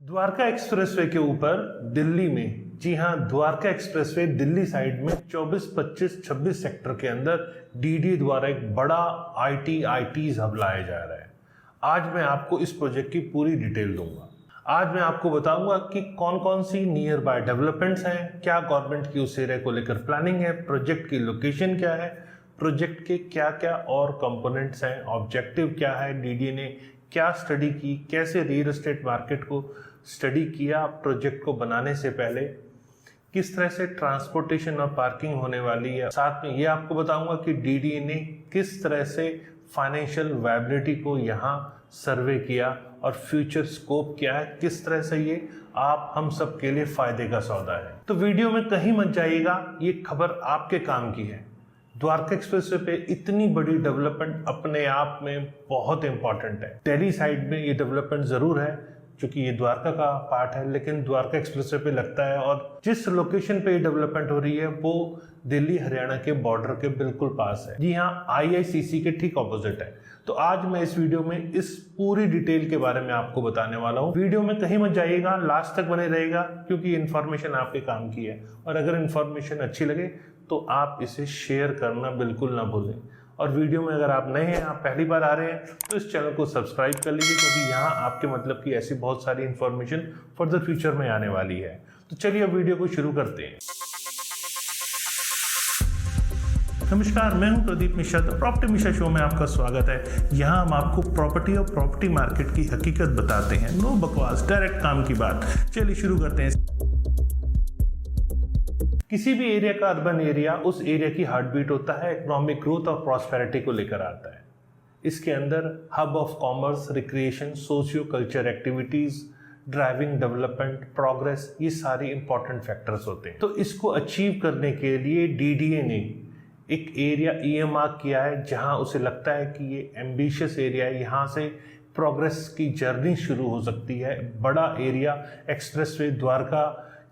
Dwarka expressway के ऊपर दिल्ली में, जी हाँ, द्वारका एक्सप्रेसवे दिल्ली साइड में 24, 25, 26 सेक्टर के अंदर डीडीए द्वारा एक बड़ा आईटीज हब लाया जा रहा है। आज मैं आपको इस प्रोजेक्ट की पूरी डिटेल दूंगा। आज मैं आपको बताऊंगा कि कौन कौन सी नियर बाय डेवलपमेंट्स हैं, क्या गवर्नमेंट की उस एरिया को लेकर प्लानिंग है, प्रोजेक्ट की लोकेशन क्या है, प्रोजेक्ट के क्या क्या और कंपोनेंट्स हैं, ऑब्जेक्टिव क्या है, डीडीए ने क्या स्टडी की, कैसे रियल एस्टेट मार्केट को स्टडी किया प्रोजेक्ट को बनाने से पहले, किस तरह से ट्रांसपोर्टेशन और पार्किंग होने वाली है। साथ में ये आपको बताऊंगा कि डीडीए ने किस तरह से फाइनेंशियल वायबिलिटी को यहाँ सर्वे किया और फ्यूचर स्कोप क्या है, किस तरह से ये आप हम सब के लिए फायदे का सौदा है। तो वीडियो में कहीं मत जाइएगा, ये खबर आपके काम की है। द्वारका एक्सप्रेसवे पे इतनी बड़ी डेवलपमेंट अपने आप में बहुत इंपॉर्टेंट है। दिल्ली साइड में ये डेवलपमेंट जरूर है क्योंकि ये द्वारका का पार्ट है, लेकिन द्वारका एक्सप्रेसवे पे लगता है और जिस लोकेशन पे ये डेवलपमेंट हो रही है वो दिल्ली हरियाणा के बॉर्डर के बिल्कुल पास है। जी हाँ, आईआईसीसी के ठीक ऑपोजिट है। तो आज मैं इस वीडियो में इस पूरी डिटेल के बारे में आपको बताने वाला हूँ। वीडियो में कहीं मत जाइएगा, लास्ट तक बने रहेगा क्योंकि इन्फॉर्मेशन आपके काम की है। और अगर इन्फॉर्मेशन अच्छी लगे तो आप इसे शेयर करना बिल्कुल ना भूलें। और वीडियो में अगर आप नए हैं, आप पहली बार आ रहे हैं, तो इस चैनल को सब्सक्राइब कर लीजिए क्योंकि यहाँ आपके मतलब की ऐसी बहुत सारी इन्फॉर्मेशन फर्दर फ्यूचर में आने वाली है। तो चलिए अब वीडियो को शुरू करते हैं। नमस्कार, मैं हूं Pradeep Mishra. The property Mishra show में आपका स्वागत है। यहाँ हम आपको प्रॉपर्टी और प्रॉपर्टी मार्केट की हकीकत बताते हैं। नो बकवास, डायरेक्ट काम की बात। चलिए शुरू करते हैं। किसी भी एरिया का अर्बन एरिया उस एरिया की हार्ट बीट होता है, इकोनॉमिक ग्रोथ और प्रॉस्पेरिटी को लेकर आता है। इसके अंदर hub of commerce, recreation, socio culture activities, driving development, progress, ये सारे इंपॉर्टेंट फैक्टर्स होते हैं। तो इसको अचीव करने के लिए डीडीए ने एक एरिया ईएमआर किया है जहां उसे लगता है कि ये एम्बिशियस एरिया है, यहाँ से प्रोग्रेस की जर्नी शुरू हो सकती है। बड़ा एरिया एक्सप्रेसवे द्वारका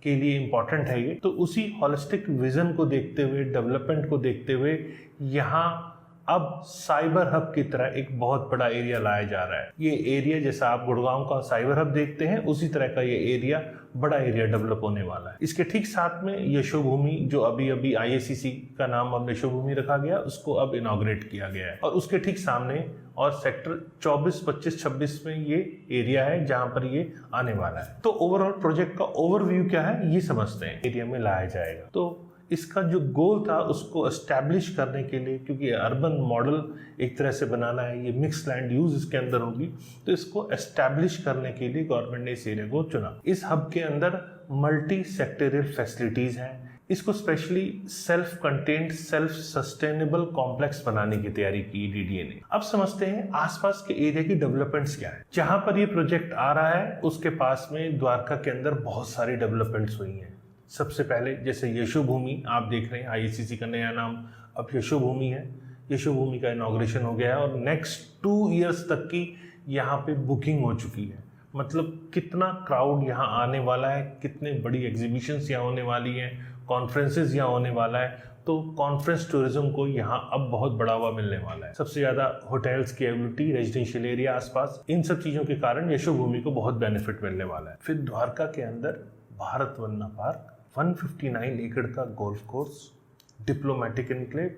के लिए इम्पॉर्टेंट है ये। तो उसी हॉलिस्टिक विजन को देखते हुए, डेवलपमेंट को देखते हुए यहाँ अब साइबर हब की तरह एक बहुत बड़ा एरिया लाया जा रहा है। ये एरिया जैसा आप गुड़गांव का साइबर हब देखते हैं, उसी तरह का ये एरिया, बड़ा एरिया डेवलप होने वाला है। इसके ठीक साथ में यशोभूमि, जो अभी आईआईसीसी का नाम अब यशोभूमि रखा गया, उसको अब इनॉग्रेट किया गया है। और उसके ठीक सामने और सेक्टर 24, 25, 26 में ये एरिया है जहां पर ये आने वाला है। तो ओवरऑल प्रोजेक्ट का ओवरव्यू क्या है ये समझते हैं। एरिया में लाया जाएगा तो इसका जो गोल था उसको एस्टैब्लिश करने के लिए, क्योंकि अर्बन मॉडल एक तरह से बनाना है, ये मिक्स लैंड यूज इसके अंदर होगी, तो इसको एस्टैब्लिश करने के लिए गवर्नमेंट ने इस एरिया को चुना। इस हब के अंदर मल्टी सेक्टोरियल फैसिलिटीज हैं। इसको specially self contained, self sustainable complex बनाने की तैयारी की डीडीए ने। अब समझते हैं आसपास के एरिया की डेवलपमेंट्स क्या है। जहां पर ये प्रोजेक्ट आ रहा है उसके पास में द्वारका के अंदर बहुत सारी डेवलपमेंट्स हुई हैं। सबसे पहले जैसे यशोभूमि आप देख रहे हैं, आईआईसीसी का नया नाम अब यशोभूमि है। यशोभूमि का इनॉग्रेशन हो गया है और नेक्स्ट 2 इयर्स तक की यहाँ पे बुकिंग हो चुकी है। मतलब कितना क्राउड यहाँ आने वाला है, कितने बड़ी एग्जीबिशंस यहाँ होने वाली हैं, कॉन्फ्रेंसेस यहाँ होने वाला है। तो कॉन्फ्रेंस टूरिज्म को यहाँ अब बहुत बढ़ावा मिलने वाला है। सबसे ज़्यादा होटल्स की एबिलिटी, रेजिडेंशियल एरिया आसपास, इन सब चीज़ों के कारण यशोभूमि को बहुत बेनिफिट मिलने वाला है। फिर द्वारका के अंदर भारत वन्ना पार्क, 159 एकड़ का golf course, diplomatic enclave,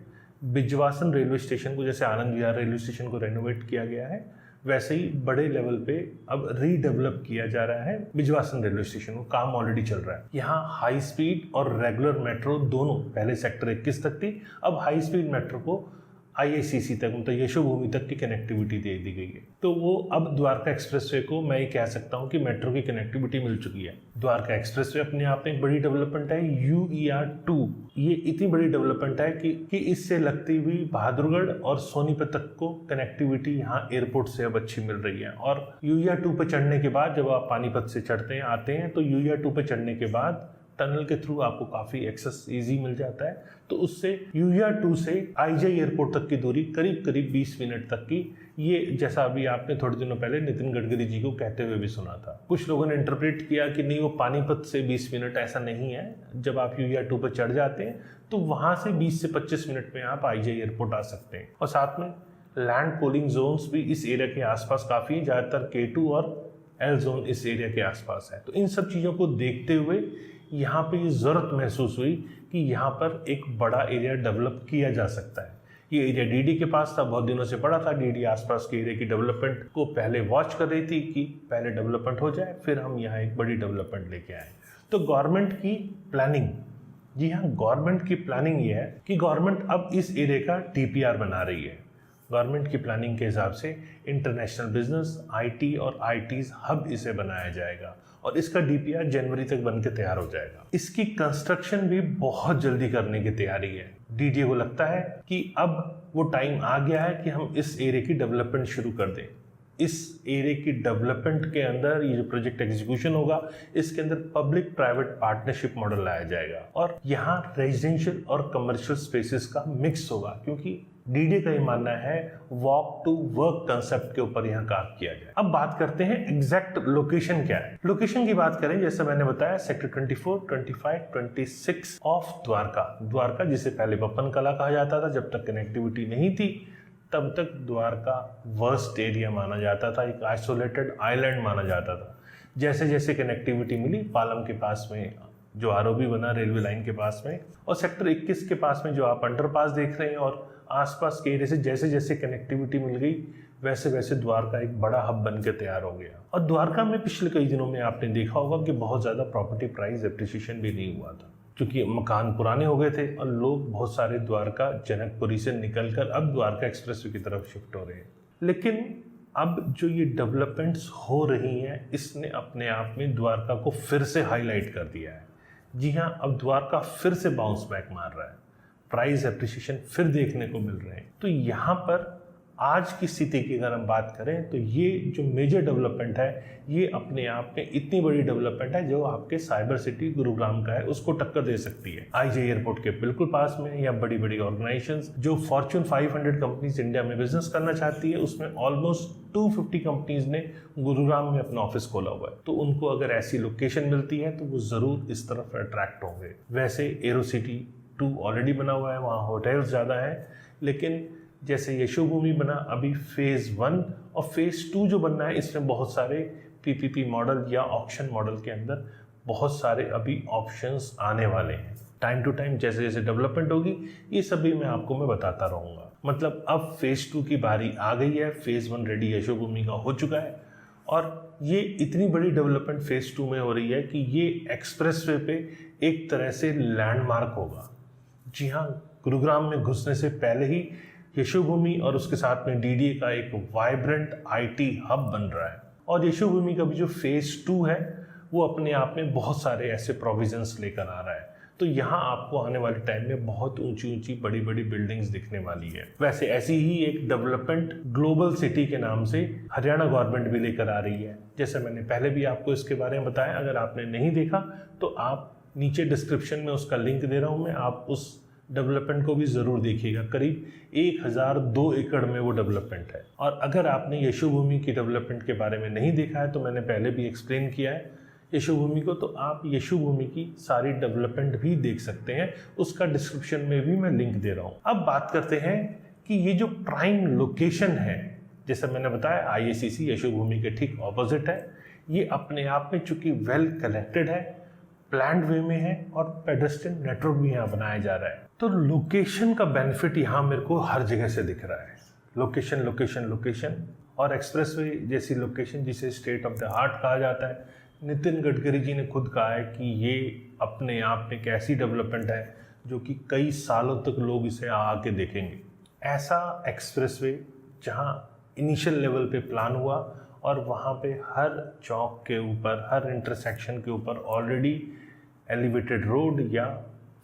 Bijwasan railway station को, जैसे आनंद विहार रेलवे स्टेशन को रेनोवेट किया गया है, वैसे ही बड़े लेवल पे अब रीडेवलप किया जा रहा है बिजवासन रेलवे स्टेशन को। काम ऑलरेडी चल रहा है। यहाँ हाई स्पीड और रेगुलर मेट्रो दोनों, पहले सेक्टर 21 तक थी, अब हाई स्पीड मेट्रो को आईआईसीसी तक, मतलब यशोभूमि तक की कनेक्टिविटी दे दी गई है। तो वो अब द्वारका एक्सप्रेसवे को मैं ये कह सकता हूँ कि मेट्रो की कनेक्टिविटी मिल चुकी है। द्वारका एक्सप्रेसवे अपने आप में एक बड़ी डेवलपमेंट है। UER2 ये इतनी बड़ी डेवलपमेंट है कि इससे लगती हुई बहादुरगढ़ और सोनीपत तक को कनेक्टिविटी यहाँ एयरपोर्ट से अब अच्छी मिल रही है। और UER2 पे चढ़ने के बाद, जब आप पानीपत से चढ़ते हैं आते हैं, तो UER2 पे चढ़ने के बाद टनल के थ्रू आपको काफ़ी एक्सेस इजी मिल जाता है। तो उससे UER2 से आईजीआई एयरपोर्ट तक की दूरी करीब 20 मिनट तक की, ये जैसा अभी आपने थोड़े दिनों पहले नितिन गडकरी जी को कहते हुए भी सुना था। कुछ लोगों ने इंटरप्रेट किया कि नहीं, वो पानीपत से 20 मिनट, ऐसा नहीं है। जब आप UER2 पर चढ़ जाते हैं तो वहाँ से 20 से 25 मिनट में आप आईजीआई एयरपोर्ट आ सकते हैं। और साथ में लैंड पोलिंग जोन्स भी इस एरिया के आसपास काफ़ी हैं, ज़्यादातर K2 और एल जोन इस एरिया के आसपास है। तो इन सब चीज़ों को देखते हुए यहाँ पे ये ज़रूरत महसूस हुई कि यहाँ पर एक बड़ा एरिया डेवलप किया जा सकता है। ये एरिया डीडी के पास था, बहुत दिनों से पड़ा था। डीडी आसपास के एरिया की डेवलपमेंट को पहले वॉच कर रही थी कि पहले डेवलपमेंट हो जाए, फिर हम यहाँ एक बड़ी डेवलपमेंट लेके आए। तो गवर्नमेंट की प्लानिंग, जी हाँ, गवर्नमेंट की प्लानिंग ये है कि गवर्नमेंट अब इस एरिया का डीपीआर बना रही है। गवर्नमेंट की प्लानिंग के हिसाब से इंटरनेशनल बिजनेस, आईटी और आईटीज हब इसे बनाया जाएगा और इसका डीपीआर जनवरी तक बन के तैयार हो जाएगा। इसकी कंस्ट्रक्शन भी बहुत जल्दी करने की तैयारी है। डीडीए को लगता है कि अब वो टाइम आ गया है कि हम इस एरिया की डेवलपमेंट शुरू कर दें। इस एरिया की डेवलपमेंट के अंदर ये जो प्रोजेक्ट एग्जीक्यूशन होगा, इसके अंदर पब्लिक प्राइवेट पार्टनरशिप मॉडल लाया जाएगा और यहाँ रेजिडेंशियल और कमर्शियल स्पेसेस का मिक्स होगा, क्योंकि डीडीए का ये मानना है वॉक टू वर्क कंसेप्ट के ऊपर यहाँ काम किया जाए। अब बात करते हैं एग्जैक्ट लोकेशन क्या है। लोकेशन की बात करें, जैसे मैंने बताया, सेक्टर 24, 25, 26 ऑफ द्वारका, जिसे पहले बप्पन कला कहा जाता था। जब तक कनेक्टिविटी नहीं थी तब तक द्वारका वर्स्ट एरिया माना जाता था, एक आइसोलेटेड आइलैंड माना जाता था। जैसे जैसे कनेक्टिविटी मिली, पालम के पास में जो आरओबी बना रेलवे लाइन के पास में, और सेक्टर 21 के पास में जो आप अंडरपास देख रहे हैं, और आसपास के एरिया से जैसे जैसे कनेक्टिविटी मिल गई, वैसे वैसे द्वारका एक बड़ा हब बन के तैयार हो गया। और द्वारका में पिछले कई दिनों में आपने देखा होगा कि बहुत ज़्यादा प्रॉपर्टी प्राइस एप्रिसिएशन भी नहीं हुआ था, क्योंकि मकान पुराने हो गए थे और लोग बहुत सारे द्वारका जनकपुरी से निकलकर अब द्वारका एक्सप्रेसवे की तरफ शिफ्ट हो रहे हैं। लेकिन अब जो ये डेवलपमेंट्स हो रही हैं, इसने अपने आप में द्वारका को फिर से हाईलाइट कर दिया है। जी हाँ, अब द्वारका फिर से बाउंस बैक मार रहा है, प्राइस एप्रिसिएशन फिर देखने को मिल रहे हैं। तो यहाँ पर आज की स्थिति की अगर हम बात करें तो ये जो मेजर डेवलपमेंट है, ये अपने आप में इतनी बड़ी डेवलपमेंट है जो आपके साइबर सिटी गुरुग्राम का है उसको टक्कर दे सकती है। आईजे एयरपोर्ट के बिल्कुल पास में, या बड़ी बड़ी ऑर्गेनाइजेशंस जो फॉर्च्यून 500 कंपनीज इंडिया में बिजनेस करना चाहती है, उसमें ऑलमोस्ट 250 कंपनीज ने गुरुग्राम में अपना ऑफिस खोला हुआ है। तो उनको अगर ऐसी लोकेशन मिलती है तो वो जरूर इस तरफ अट्रैक्ट होंगे। वैसे एरो सिटी 2 ऑलरेडी बना हुआ है, वहाँ होटल्स ज़्यादा है, लेकिन जैसे यशोभूमि बना अभी फेज़ 1 और फेज़ 2 जो बनना है, इसमें बहुत सारे पीपीपी मॉडल या ऑक्शन मॉडल के अंदर बहुत सारे अभी ऑप्शंस आने वाले हैं। टाइम टू टाइम जैसे जैसे डेवलपमेंट होगी, ये सभी मैं बताता रहूँगा। मतलब अब फेज़ 2 की बारी आ गई है। फेज़ 1 रेडी यशोभूमि का हो चुका है और ये इतनी बड़ी डेवलपमेंट फेज़ 2 में हो रही है कि ये एक्सप्रेसवे पे एक तरह से लैंडमार्क होगा। जी हाँ, गुरुग्राम में घुसने से पहले ही यशोभूमि और उसके साथ में डीडीए का एक वाइब्रेंट आईटी हब बन रहा है। और यशोभूमि का भी जो फेज़ 2 है, वो अपने आप में बहुत सारे ऐसे प्रोविजंस लेकर आ रहा है। तो यहाँ आपको आने वाले टाइम में बहुत ऊंची ऊंची बड़ी बड़ी बिल्डिंग्स दिखने वाली है। वैसे ऐसी ही एक डेवलपमेंट ग्लोबल सिटी के नाम से हरियाणा गवर्नमेंट भी लेकर आ रही है। जैसे मैंने पहले भी आपको इसके बारे में बताया, अगर आपने नहीं देखा तो आप नीचे डिस्क्रिप्शन में उसका लिंक दे रहा हूँ मैं, आप उस डेवलपमेंट को भी ज़रूर देखिएगा। करीब 1002 एकड़ में वो डेवलपमेंट है। और अगर आपने यशोभूमि की डेवलपमेंट के बारे में नहीं देखा है, तो मैंने पहले भी एक्सप्लेन किया है यशोभूमि को, तो आप यशोभूमि की सारी डेवलपमेंट भी देख सकते हैं, उसका डिस्क्रिप्शन में भी मैं लिंक दे रहा हूँ। अब बात करते हैं कि ये जो प्राइम लोकेशन है, जैसे मैंने बताया आईएसीसी यशोभूमि के ठीक ऑपोजिट है। ये अपने आप में चूंकि वेल कनेक्टेड है, प्लान्ड वे में है और पेडेस्ट्रियन नेटवर्क भी यहाँ बनाया जा रहा है। तो लोकेशन का बेनिफिट यहाँ मेरे को हर जगह से दिख रहा है। लोकेशन लोकेशन लोकेशन और एक्सप्रेसवे जैसी लोकेशन, जिसे स्टेट ऑफ द आर्ट कहा जाता है। नितिन गडकरी जी ने खुद कहा है कि ये अपने आप में एक ऐसी डेवलपमेंट है जो कि कई सालों तक लोग इसे आके देखेंगे। ऐसा एक्सप्रेसवे जहाँ इनिशियल लेवल पे प्लान हुआ और वहाँ पे हर चौक के ऊपर, हर इंटरसेक्शन के ऊपर ऑलरेडी एलिवेटेड रोड या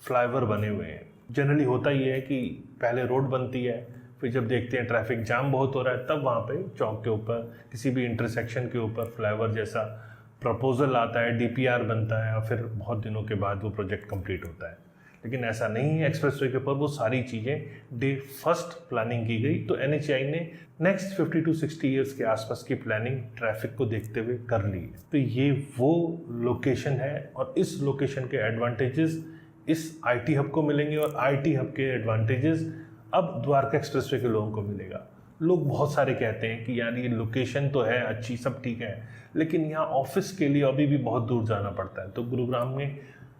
फ्लाईओवर बने हुए हैं। जनरली होता ही है कि पहले रोड बनती है, फिर जब देखते हैं ट्रैफिक जाम बहुत हो रहा है, तब वहाँ पे चौक के ऊपर किसी भी इंटरसेक्शन के ऊपर फ्लाईओवर जैसा प्रपोजल आता है, डीपीआर बनता है और फिर बहुत दिनों के बाद वो प्रोजेक्ट कंप्लीट होता है। लेकिन ऐसा नहीं है, एक्सप्रेसवे के ऊपर वो सारी चीज़ें डे फर्स्ट प्लानिंग की गई। तो एनएचएआई ने नेक्स्ट 50 to 60 ईयर्स के आसपास की प्लानिंग ट्रैफिक को देखते हुए कर ली है। तो ये वो लोकेशन है और इस लोकेशन के एडवांटेजेस इस आईटी हब को मिलेंगे और आईटी हब के एडवांटेजेस अब द्वारका एक्सप्रेसवे के लोगों को मिलेगा। लोग बहुत सारे कहते हैं कि यार ये लोकेशन तो है अच्छी, सब ठीक है, लेकिन यहाँ ऑफिस के लिए अभी भी बहुत दूर जाना पड़ता है। तो गुरुग्राम में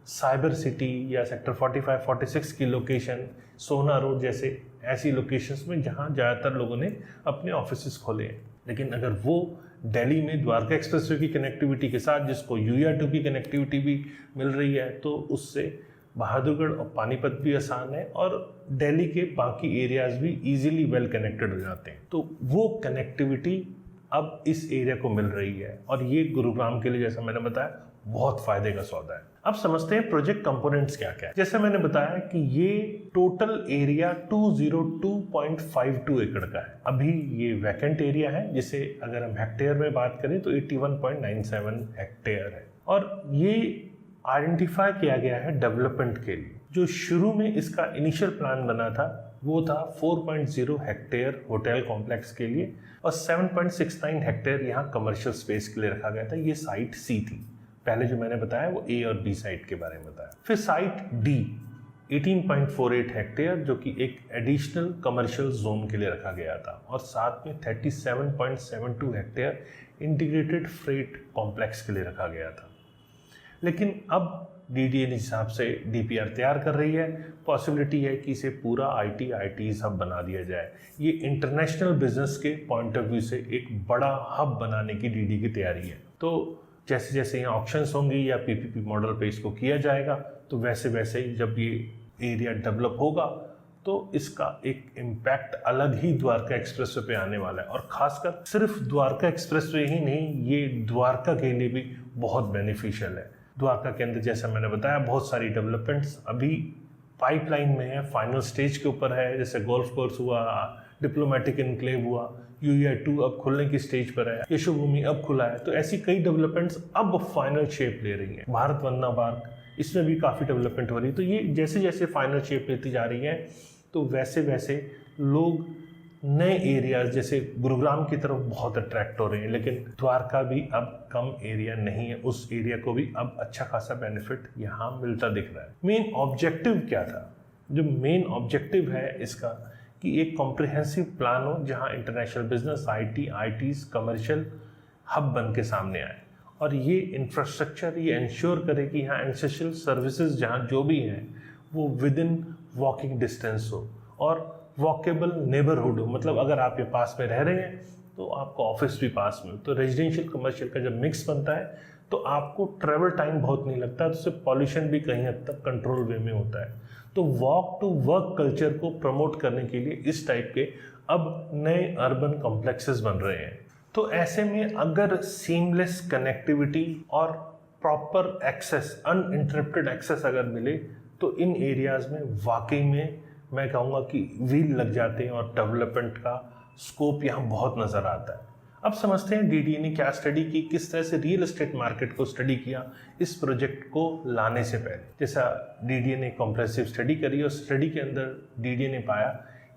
साइबर सिटी या सेक्टर 45, 46 की लोकेशन, सोना रोड जैसे ऐसी लोकेशंस में जहाँ ज़्यादातर लोगों ने अपने ऑफिस खोले हैं। लेकिन अगर वो दिल्ली में द्वारका एक्सप्रेसवे की कनेक्टिविटी के साथ, जिसको UER2 की कनेक्टिविटी भी मिल रही है, तो उससे बहादुरगढ़ और पानीपत भी आसान है और दिल्ली के बाकी एरियाज भी इजीली वेल कनेक्टेड हो जाते हैं। तो वो कनेक्टिविटी अब इस एरिया को मिल रही है और ये गुरुग्राम के लिए, जैसा मैंने बताया, बहुत फायदे का सौदा है। अब समझते हैं प्रोजेक्ट कंपोनेंट्स क्या क्या है। जैसे मैंने बताया कि ये टोटल एरिया 202.52 एकड़ का है। अभी ये वैकेंट एरिया है, जिसे अगर हम हेक्टेयर में बात करें तो 81.97 हेक्टेयर है। और ये आइडेंटिफाई किया गया है डेवलपमेंट के लिए। जो शुरू में इसका इनिशियल प्लान बना था वो था 4.0 हेक्टेयर होटल कॉम्प्लेक्स के लिए और 7.69 हेक्टेयर यहाँ कमर्शियल स्पेस के लिए रखा गया था। ये साइट सी थी। पहले जो मैंने बताया वो ए और बी साइट के बारे में बताया। फिर साइट डी 18.48 हेक्टेयर जो कि एक एडिशनल कमर्शियल जोन के लिए रखा गया था और साथ में 37.72 हेक्टेयर इंटीग्रेटेड फ्रेट कॉम्प्लेक्स के लिए रखा गया था। लेकिन अब DDA हिसाब से DPR तैयार कर रही है। पॉसिबिलिटी है कि इसे पूरा IT हब बना दिया जाए। ये इंटरनेशनल बिजनेस के पॉइंट ऑफ व्यू से एक बड़ा हब बनाने की DDA की तैयारी है। तो जैसे जैसे यहाँ ऑप्शंस होंगे या PPP मॉडल पे इसको किया जाएगा, तो वैसे वैसे जब ये एरिया डेवलप होगा तो इसका एक इम्पैक्ट अलग ही द्वारका एक्सप्रेसवे पे आने वाला है। और खासकर सिर्फ द्वारका एक्सप्रेसवे ही नहीं, ये द्वारका के लिए भी बहुत बेनिफिशियल है। द्वारका के अंदर जैसा मैंने बताया बहुत सारी डेवलपमेंट्स अभी पाइपलाइन में है, फाइनल स्टेज के ऊपर है। जैसे गोल्फ कोर्स हुआ, डिप्लोमेटिक इनक्लेव हुआ, UER2 अब खुलने की स्टेज पर है, यशोभूमि अब खुला है। तो ऐसी कई डेवलपमेंट्स अब फाइनल शेप ले रही हैं। भारत वंदना पार्क, इसमें भी काफ़ी डेवलपमेंट हो रही है। तो ये जैसे जैसे फाइनल शेप लेती जा रही है तो वैसे वैसे लोग नए एरियाज जैसे गुरुग्राम की तरफ बहुत अट्रैक्ट हो रहे हैं। लेकिन द्वारका भी अब कम एरिया नहीं है, उस एरिया को भी अब अच्छा खासा बेनिफिट यहाँ मिलता दिख रहा है। मेन ऑब्जेक्टिव क्या था? जो मेन ऑब्जेक्टिव है इसका कि एक कॉम्प्रिहेंसिव प्लान हो जहाँ international business, ITs commercial hub बन के सामने आए और ये इंफ्रास्ट्रक्चर ये इंश्योर करे कि यहाँ एसेंशियल सर्विसेज जहाँ जो भी हैं वो विद इन वॉकिंग डिस्टेंस हो और वॉकेबल नेबरहुड हो। मतलब अगर आप ये पास में रह रहे हैं तो आपका ऑफिस भी पास में हो। तो रेजिडेंशियल कमर्शियल का जब मिक्स बनता है तो आपको ट्रैवल टाइम बहुत नहीं लगता, तो उससे पॉल्यूशन भी कहीं हद तक कंट्रोल वे में होता है। तो वॉक टू वर्क कल्चर को प्रमोट करने के लिए इस टाइप के अब नए अर्बन कॉम्प्लेक्सेस बन रहे हैं। तो ऐसे में अगर सीमलेस कनेक्टिविटी और प्रॉपर एक्सेस, अनइंटरप्टेड एक्सेस अगर मिले तो इन एरियाज में वाकई में मैं कहूँगा कि व्हील लग जाते हैं और डेवलपमेंट का स्कोप यहाँ बहुत नज़र आता है। अब समझते हैं DDA ने क्या स्टडी की, किस तरह से रियल एस्टेट मार्केट को स्टडी किया इस प्रोजेक्ट को लाने से पहले। जैसा DDA ने कॉम्प्रेसिव स्टडी करी और स्टडी के अंदर DDA ने पाया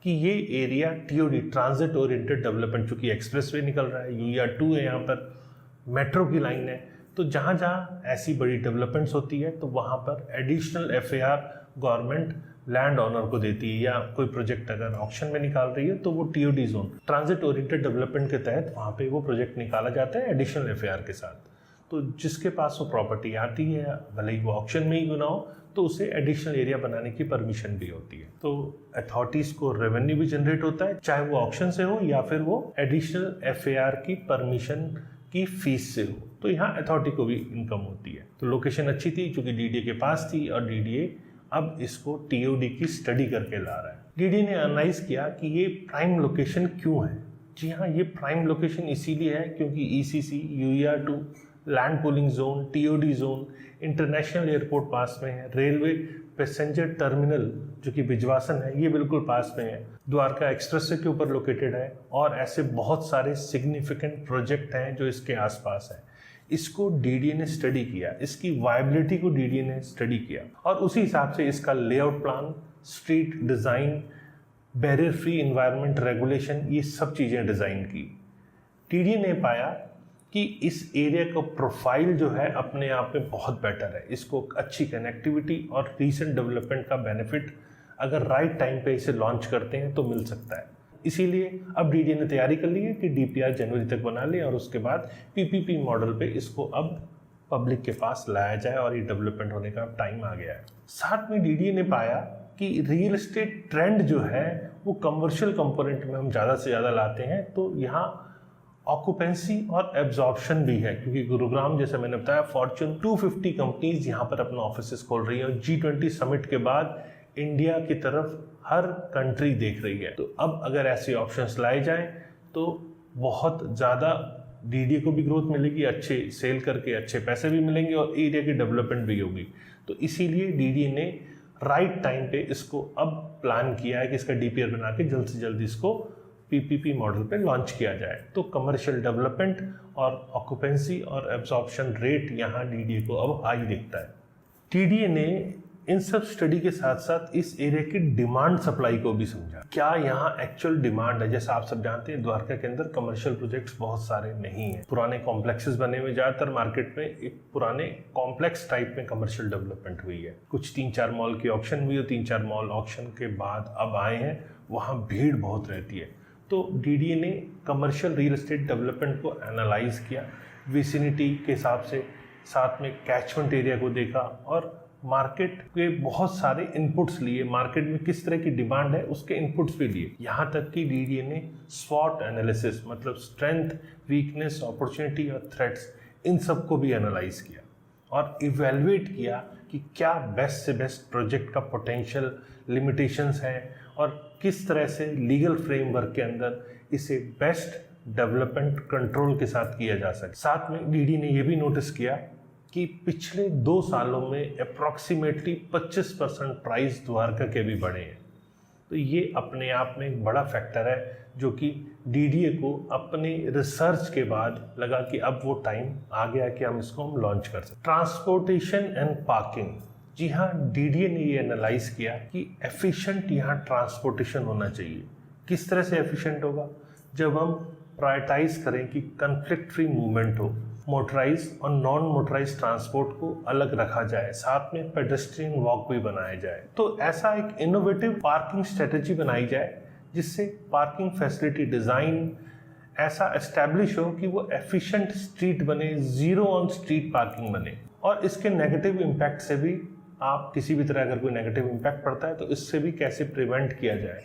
कि ये area TOD transit oriented development, चूँकि एक्सप्रेसवे निकल रहा है, UER2 है, यहाँ पर मेट्रो की लाइन है, तो जहाँ जहाँ ऐसी बड़ी डेवलपमेंट्स होती है तो वहाँ पर additional FAR government land owner को देती है। या कोई प्रोजेक्ट अगर ऑक्शन में निकाल रही है तो वो TOD zone, transit oriented development के तहत वहाँ पे वो प्रोजेक्ट निकाला जाता है एडिशनल FAR के साथ। तो जिसके पास वो प्रॉपर्टी आती है, भले ही वो ऑक्शन में ही क्यों ना हो, तो उसे एडिशनल एरिया बनाने की परमिशन भी होती है। तो अथॉरिटीज़ को रेवेन्यू भी जनरेट होता है, चाहे वो ऑक्शन से हो या फिर वो एडिशनल FAR की परमिशन की फीस से हो। तो यहाँ अथॉरिटी को भी इनकम होती है। तो लोकेशन अच्छी थी क्योंकि DDA के पास थी और DDA अब इसको TOD की स्टडी करके ला रहा है। DDA ने एनालाइज किया कि ये प्राइम लोकेशन क्यों है। जी हाँ, ये प्राइम लोकेशन इसीलिए है क्योंकि ECC, UER2, land pooling zone, TOD zone, international airport पास में है, रेलवे पैसेंजर टर्मिनल जो कि बिजवासन है ये बिल्कुल पास में है, द्वारका एक्सप्रेसवे के ऊपर लोकेटेड है और ऐसे बहुत सारे सिग्निफिकेंट प्रोजेक्ट हैं जो इसके आसपास है। इसको DDA ने स्टडी किया, इसकी वायबिलिटी को DDA ने स्टडी किया और उसी हिसाब से इसका layout plan, street design, barrier free environment regulation, ये सब चीज़ें डिज़ाइन की। DDA ने पाया कि इस एरिया का प्रोफाइल जो है अपने आप में बहुत बेटर है। इसको अच्छी कनेक्टिविटी और रीसेंट डेवलपमेंट का बेनिफिट अगर राइट टाइम पे इसे लॉन्च करते हैं तो मिल सकता है। इसीलिए अब डीडीए ने तैयारी कर ली है कि डीपीआर जनवरी तक बना ले और उसके बाद पीपीपी मॉडल पे इसको अब पब्लिक के पास लाया जाए और ये डेवलपमेंट होने का टाइम आ गया है। साथ में डीडीए ने पाया कि रियल एस्टेट ट्रेंड जो है वो कमर्शियल कंपोनेंट में हम ज़्यादा से ज़्यादा लाते हैं, तो यहाँ ऑक्यूपेंसी और एब्जॉर्प्शन भी है, क्योंकि गुरुग्राम जैसे मैंने बताया फॉर्च्यून 250 कंपनीज यहाँ पर अपना ऑफिस खोल रही है और G20 समिट के बाद इंडिया की तरफ हर कंट्री देख रही है। तो अब अगर ऐसे ऑप्शंस लाए जाएं तो बहुत ज़्यादा डीडीए को भी ग्रोथ मिलेगी, अच्छे सेल करके अच्छे पैसे भी मिलेंगे और एरिया की डेवलपमेंट भी होगी। तो इसीलिए डीडीए ने राइट टाइम पे इसको अब प्लान किया है कि इसका डीपीआर बना के जल्द से जल्द इसको पीपीपी मॉडल पे लॉन्च किया जाए। तो कमर्शियल डेवलपमेंट और ऑक्यूपेंसी और एब्जॉर्प्शन रेट यहाँ डीडीए को अब हाई दिखता है। डीडीए ने इन सब स्टडी के साथ साथ इस एरिया की डिमांड सप्लाई को भी समझा। क्या यहाँ एक्चुअल डिमांड है? जैसा आप सब जानते हैं द्वारका के अंदर कमर्शियल प्रोजेक्ट्स बहुत सारे नहीं हैं, पुराने कॉम्प्लेक्सेस बने हुए, ज़्यादातर मार्केट में एक पुराने कॉम्प्लेक्स टाइप में कमर्शियल डेवलपमेंट हुई है। कुछ 3-4 मॉल की ऑक्शन हुई और 3-4 मॉल ऑक्शन के बाद अब आए हैं, वहाँ भीड़ बहुत रहती है। तो डीडीए ने कमर्शियल रियल एस्टेट डेवलपमेंट को एनालाइज किया, विसिनिटी के हिसाब से, साथ में कैचमेंट एरिया को देखा और मार्केट के बहुत सारे इनपुट्स लिए, मार्केट में किस तरह की डिमांड है उसके इनपुट्स भी लिए। यहाँ तक कि डीडीए ने स्वॉट एनालिसिस मतलब स्ट्रेंथ, वीकनेस, अपॉर्चुनिटी और थ्रेट्स, इन सब को भी एनालाइज किया और इवेलुएट किया कि क्या बेस्ट से बेस्ट प्रोजेक्ट का पोटेंशियल, लिमिटेशंस हैं और किस तरह से लीगल फ्रेमवर्क के अंदर इसे बेस्ट डेवलपमेंट कंट्रोल के साथ किया जा सके। साथ में डीडीए ने यह भी नोटिस किया कि पिछले 2 सालों में अप्रॉक्सीमेटली 25% प्राइस द्वारका के भी बढ़े हैं। तो ये अपने आप में एक बड़ा फैक्टर है जो कि डीडीए को अपने रिसर्च के बाद लगा कि अब वो टाइम आ गया कि हम इसको लॉन्च कर सकते। ट्रांसपोर्टेशन एंड पार्किंग, जी हाँ, डीडीए ने ये एनालाइज किया कि एफिशिएंट यहाँ ट्रांसपोर्टेशन होना चाहिए। किस तरह से एफिशिएंट होगा? जब हम प्रायोरिटाइज करें कि कन्फ्लिक्ट फ्री मूवमेंट हो, मोटराइज और नॉन मोटराइज ट्रांसपोर्ट को अलग रखा जाए, साथ में पेडेस्ट्रियन वॉक भी बनाया जाए। तो ऐसा एक इनोवेटिव पार्किंग स्ट्रेटेजी बनाई जाए जिससे पार्किंग फैसिलिटी डिज़ाइन ऐसा एस्टैब्लिश हो कि वो एफिशिएंट स्ट्रीट बने, जीरो ऑन स्ट्रीट पार्किंग बने। और इसके नेगेटिव इम्पैक्ट से भी आप किसी भी तरह अगर कोई नेगेटिव इम्पैक्ट पड़ता है तो इससे भी कैसे प्रिवेंट किया जाए,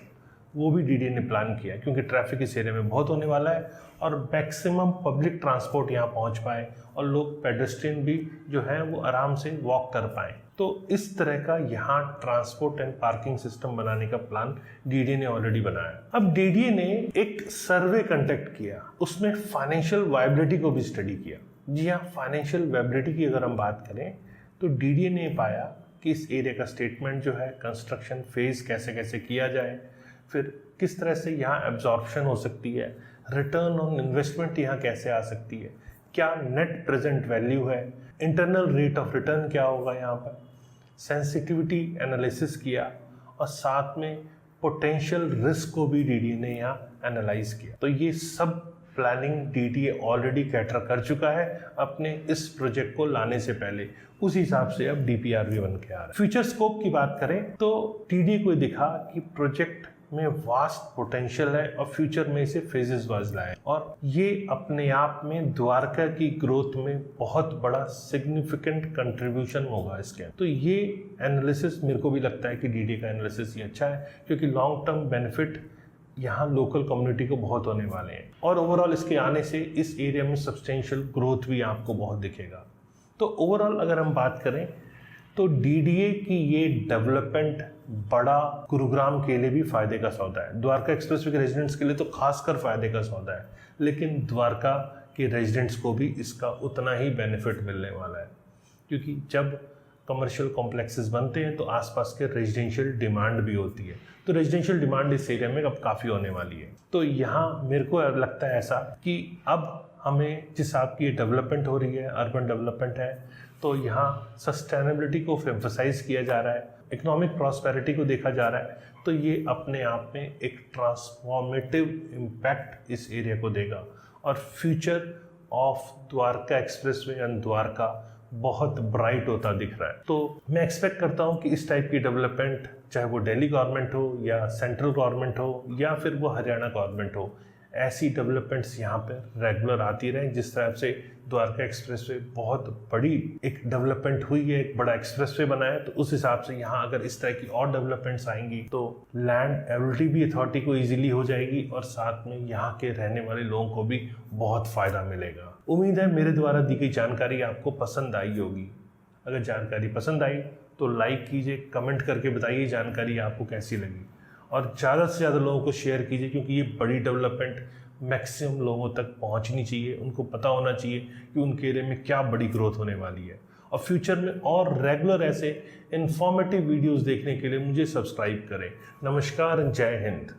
वो भी डीडीए ने प्लान किया, क्योंकि ट्रैफिक इस एरिया में बहुत होने वाला है और मैक्सिमम पब्लिक ट्रांसपोर्ट यहाँ पहुँच पाए और लोग पेडेस्ट्रियन भी जो है वो आराम से वॉक कर पाएँ। तो इस तरह का यहाँ ट्रांसपोर्ट एंड पार्किंग सिस्टम बनाने का प्लान डीडीए ने ऑलरेडी बनाया। अब डीडीए ने एक सर्वे कंडक्ट किया, उसमें फाइनेंशियल वायबिलिटी को भी स्टडी किया। जी हाँ, फाइनेंशियल वायबिलिटी की अगर हम बात करें तो डीडीए ने पाया कि इस एरिया का स्टेटमेंट जो है, कंस्ट्रक्शन फेज कैसे कैसे किया जाए, फिर किस तरह से यहाँ एब्जॉर्प्शन हो सकती है, रिटर्न ऑन इन्वेस्टमेंट यहाँ कैसे आ सकती है, क्या नेट प्रेजेंट वैल्यू है, इंटरनल रेट ऑफ रिटर्न क्या होगा यहाँ पर, सेंसिटिविटी एनालिसिस किया और साथ में पोटेंशियल रिस्क को भी डीडीए ने यहाँ एनालाइज किया। तो ये सब प्लानिंग डीडीए ऑलरेडी कैटर कर चुका है अपने इस प्रोजेक्ट को लाने से पहले। उस हिसाब से अब डीपीआर भी बन के आ रहा है। फ्यूचर स्कोप की बात करें तो डीडीए को दिखा कि प्रोजेक्ट में वास्ट पोटेंशियल है और फ्यूचर में इसे फेजेस वाइज लाए और ये अपने आप में द्वारका की ग्रोथ में बहुत बड़ा सिग्निफिकेंट कंट्रीब्यूशन होगा इसके। तो ये एनालिसिस मेरे को भी लगता है कि डीडीए का एनालिसिस ये अच्छा है, क्योंकि लॉन्ग टर्म बेनिफिट यहाँ लोकल कम्युनिटी को बहुत होने वाले हैं और ओवरऑल इसके आने से इस एरिया में सब्सटेंशियल ग्रोथ भी आपको बहुत दिखेगा। तो ओवरऑल अगर हम बात करें तो डीडीए की ये डेवलपमेंट बड़ा गुरुग्राम के लिए भी फायदे का सौदा है, द्वारका एक्सप्रेसवे के रेजिडेंट्स के लिए तो खासकर फायदे का सौदा है, लेकिन द्वारका के रेजिडेंट्स को भी इसका उतना ही बेनिफिट मिलने वाला है, क्योंकि जब कमर्शियल कॉम्प्लेक्सेस बनते हैं तो आसपास के रेजिडेंशियल डिमांड भी होती है। तो रेजिडेंशियल डिमांड इस एरिया में अब काफ़ी होने वाली है। तो यहाँ मेरे को लगता है ऐसा कि अब हमें जिस हिसाब की डेवलपमेंट हो रही है, अर्बन डेवलपमेंट है, तो यहाँ सस्टेनेबिलिटी को एम्फसाइज किया जा रहा है, इकोनॉमिक प्रॉस्पेरिटी को देखा जा रहा है। तो ये अपने आप में एक ट्रांसफॉर्मेटिव इम्पैक्ट इस एरिया को देगा और future of Dwarka expressway and Dwarka बहुत ब्राइट होता दिख रहा है। तो मैं एक्सपेक्ट करता हूँ कि इस टाइप की डेवलपमेंट, चाहे वो दिल्ली गवर्नमेंट हो या सेंट्रल गवर्नमेंट हो या फिर वो हरियाणा गवर्नमेंट हो, ऐसी डेवलपमेंट्स यहाँ पर रेगुलर आती रहें। जिस तरह से द्वारका एक्सप्रेसवे बहुत बड़ी एक डेवलपमेंट हुई है, एक बड़ा एक्सप्रेसवे बना है, तो उस हिसाब से यहाँ अगर इस तरह की और डेवलपमेंट्स आएंगी तो लैंड एबिलिटी अथॉरिटी को इजीली हो जाएगी और साथ में यहाँ के रहने वाले लोगों को भी बहुत फ़ायदा मिलेगा। उम्मीद है मेरे द्वारा दी गई जानकारी आपको पसंद आई होगी। अगर जानकारी पसंद आई तो लाइक कीजिए, कमेंट करके बताइए जानकारी आपको कैसी लगी और ज़्यादा से ज़्यादा लोगों को शेयर कीजिए, क्योंकि ये बड़ी डेवलपमेंट मैक्सिमम लोगों तक पहुंचनी चाहिए। उनको पता होना चाहिए कि उनके एरिया में क्या बड़ी ग्रोथ होने वाली है। और फ्यूचर में और रेगुलर ऐसे इन्फॉर्मेटिव वीडियोस देखने के लिए मुझे सब्सक्राइब करें। नमस्कार, जय हिंद।